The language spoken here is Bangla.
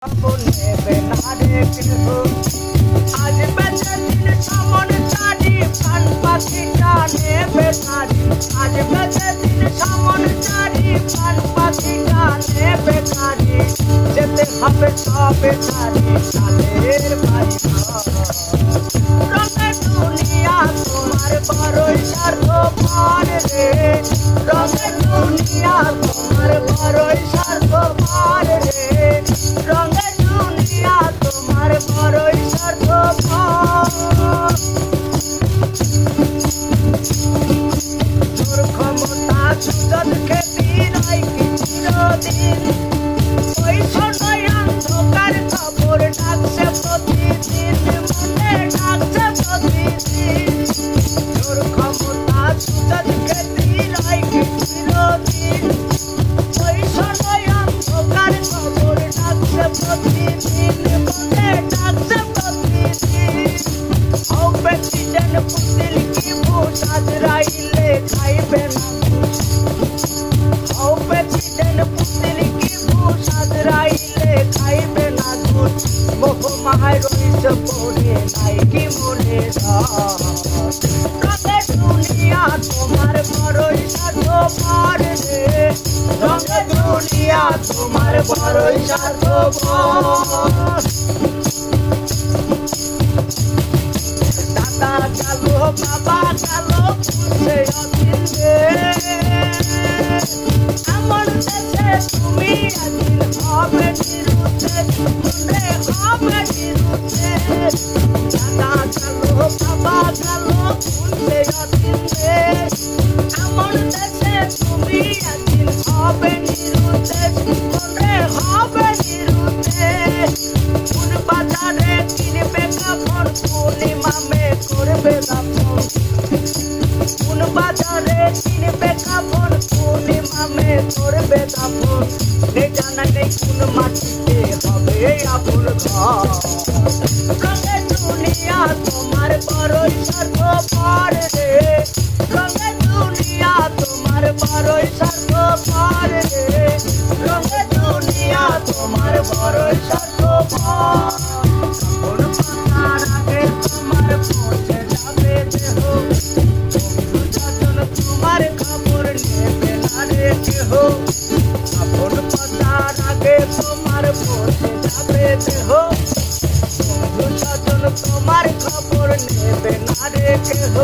নেবে না রে কেহ আজ বেঁচে দিন সমন চারি প্রাণ পাখিটা নেবে নারী আজ বেঁচে দিন সমন চারি প্রাণ পাখিটা নেবে নারী যেতে হবে সবে চারি তাদের বাড়ি রঙে দুনিয়া তোমার বড়ই স্বার্থপর রে রঙে দুনিয়া তোমার বড়ই স্বার্থপর রে রঙে দুনিয়া তোমার বড়ই স্বার্থপর তোর ক্ষমতা সুযোগ খেতি নাই কি চিরদিন ওই সময় অন্ধকার খবর ডাকছে প্রতিদিন মনে ডাকছে প্রতিদিন তোর ক্ষমতা সুযোগ খেতি নাই কি চিরদিন ওই সময় অন্ধকার খবর ডাকছে প্রতিদিন মনে ডাকছে প্রতিদিন ও প্রেসিডেন্ট পুতিল কি ভূত আজরাইলে খাইবে না ও প্রেসিডেন্ট পুতিল কি ভূত আজরাইলে খাইবে না দুধ মোহ মাহায় রইস পড়ে নাই কি মনে রঙে দুনিয়া তোমার বড়ই স্বার্থপর রে রঙে দুনিয়া তোমার বড়ই স্বার্থপর দাদা কালো বাবা কালো পুষে অদিন রে আমার দেশে তুমি একদিন হবে নিরুতে রে হবে নিরুতে দাদা কালো বাবা কালো পুষে অদিন রে আমার দেশে তুমি একদিন হবে নিরুতে রে হবে নিরুতে কোন বাজারে কিনবে কাপড় পূর্ণিমা মে করবে দাপন কোন বাজারে কিনবে কাপড় পূর্ণিমা মে করবে দাপন নেই জানা নেই কোন মাটিতে হবে আপন ঘর রঙে দুনিয়া তোমার বড়ই স্বার্থপর রে রঙে দুনিয়া তোমার বড়ই স্বার্থপর রে রঙে দুনিয়া তোমার বড়ই স্বার্থপর কোন পাতার আগে তোমার পৌঁছে যাবে দেহ বন্ধু যজন তোমার খবর নেবে না রে কেহ আপন পাতার আগে তোমার পৌঁছে যাবে দেহ বন্ধু যজন তোমার খবর নেবে না রে কেহ